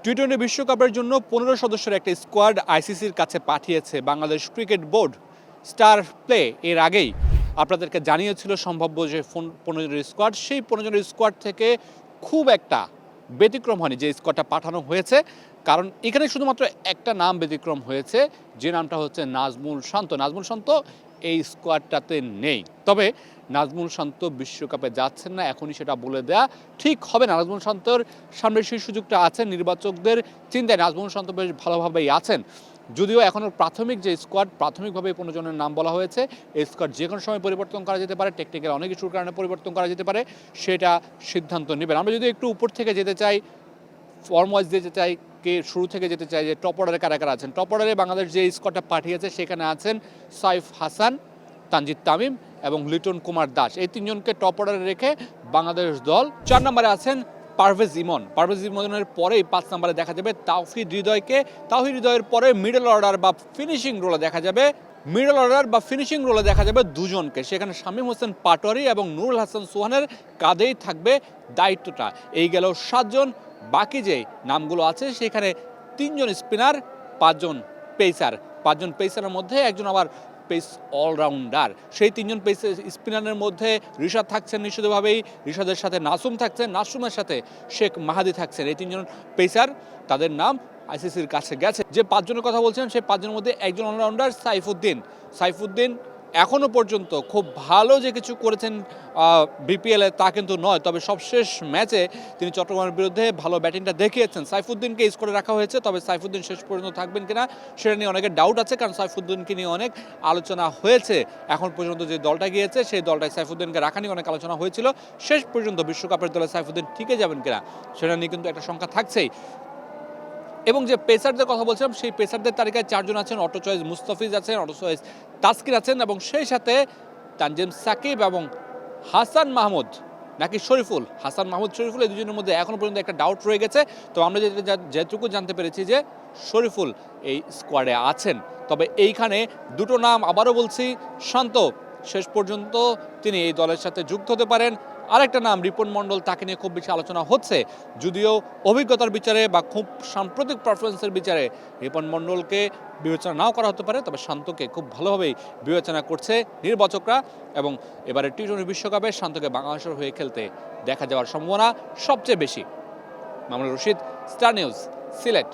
টি-20 বিশ্বকাপের জন্য ১৫ সদস্যের একটা স্কোয়াড আইসিসির কাছে পাঠিয়েছে Bangladesh cricket board. Star play এর আগেই আপনাদেরকে জানিয়েছিল সম্ভাব্য যে ১৫ জনের স্কোয়াড, সেই ১৫ জনের স্কোয়াড থেকে খুব একটা ব্যতিক্রম হয়নি যে স্কোয়াডটা পাঠানো হয়েছে। কারণ এখানে শুধুমাত্র একটা নাম ব্যতিক্রম হয়েছে, যে নামটা হচ্ছে নাজমুল শান্ত। নাজমুল শান্ত এই স্কোয়াডটাতে নেই। তবে নাজমুল শান্ত বিশ্বকাপে যাচ্ছেন না, এখনই সেটা বলে দেয়া ঠিক হবে না। নাজমুল শান্তর সামনে সেই সুযোগটা আছে, নির্বাচকদের চিন্তায় নাজমুল শান্ত বেশ ভালোভাবেই আছেন। যদিও এখনও প্রাথমিক যে স্কোয়াড, প্রাথমিকভাবে ১৫ জনের নাম বলা হয়েছে। এই স্কোয়াড যে কোনো সময় পরিবর্তন করা যেতে পারে, টেকনিক্যাল অনেক ইস্যুর কারণে পরিবর্তন করা যেতে পারে, সেটা সিদ্ধান্ত নেবেন। আমরা যদি একটু উপর থেকে যেতে চাই, ফর্ম ওয়াইজ যেতে চাই, কে শুরু থেকে যেতে চাই যে টপ অর্ডারে কারা কারা আছেন। টপ অর্ডারে বাংলাদেশ যে স্কোয়াডটা পাঠিয়েছে সেখানে আছেন সাইফ হাসান, তানজিদ তামিম এবং লিটন কুমার দাস। এই তিনজনকে টপ অর্ডারে রেখে বাংলাদেশ দল ৪ নম্বরে আছেন পারভেজ ইমন। পারভেজ ইমনের পরেই ৫ নম্বরে দেখা যাবে তাওহিদ হৃদয়কে। তাওহিদ হৃদয়ের পরে মিডল অর্ডার বা ফিনিশিং রোলে দেখা যাবে দুজনকে। সেখানে শামীম হোসেন পাটোয়ারি এবং নুরুল হাসান সোহানের কাঁধেই থাকবে দায়িত্বটা। এই গেল ৭ জন। বাকি যে নামগুলো আছে সেখানে ৩ জন স্পিনার, ৫ জন পেসার। ৫ জন পেসারের মধ্যে একজন আবার পেস অলরাউন্ডার। সেই ৩ জন পেস স্পিনারের মধ্যে রিশাদ থাকছেন নিশ্চিতভাবেই, রিশাদের সাথে নাসুম থাকছেন, নাসুমের সাথে শেখ মাহাদি থাকছেন। এই ৩ জন পেসার, তাদের নাম আইসিসির কাছে গেছে। যে ৫ জনের কথা বলছেন সেই ৫ জনের মধ্যে একজন অলরাউন্ডার সাইফুদ্দিন এখনও পর্যন্ত খুব ভালো যে কিছু করেছেন বিপিএলে তা কিন্তু নয়। তবে সবশেষ ম্যাচে তিনি চট্টগ্রামের বিরুদ্ধে ভালো ব্যাটিংটা দেখিয়েছেন। সাইফুদ্দিনকে স্কোরে রাখা হয়েছে, তবে সাইফুদ্দিন শেষ পর্যন্ত থাকবেন কিনা সেটা নিয়ে অনেকের ডাউট আছে, কারণ সাইফুদ্দিনকে নিয়ে অনেক আলোচনা হয়েছে। এখন পর্যন্ত যে দলটা গিয়েছে সেই দলটায় সাইফুদ্দিনকে রাখা নিয়ে অনেক আলোচনা হয়েছিল। শেষ পর্যন্ত বিশ্বকাপের দলে সাইফুদ্দিন টিকে যাবেন কিনা সেটা নিয়ে কিন্তু একটা সংখ্যা থাকছেই। এবং যে পেসারদের কথা বলছিলাম, সেই পেসারদের তালিকায় ৪ জন আছেন। অটো চয়েস মুস্তাফিজ আছেন, অটো চয়েস তাসকির আছেন, এবং সেই সাথে তানজিম সাকিব এবং হাসান মাহমুদ নাকি শরীফুল, এই দুজনের মধ্যে এখনও পর্যন্ত একটা ডাউট রয়ে গেছে। তো আমরা যেটুকু জানতে পেরেছি যে শরীফুল এই স্কোয়াডে আছেন। তবে এইখানে দুটো নাম আবারও বলছি, শান্ত শেষ পর্যন্ত তিনি এই দলের সাথে যুক্ত হতে পারেন। আরেকটা নাম রিপন মণ্ডল, তাকে নিয়ে খুব বেশি আলোচনা হচ্ছে, যদিও অভিজ্ঞতার বিচারে বা খুব সাম্প্রতিক পারফরমেন্সের বিচারে রিপন মণ্ডলকে বিবেচনা নাও করা হতে পারে। তবে শান্তকে খুব ভালোভাবেই বিবেচনা করছে নির্বাচকরা, এবং এবারে টি-20 বিশ্বকাপে শান্তকে বাংলাদেশের হয়ে খেলতে দেখা যাওয়ার সম্ভাবনা সবচেয়ে বেশি। Mamunur Rashid, star news, Sylhet.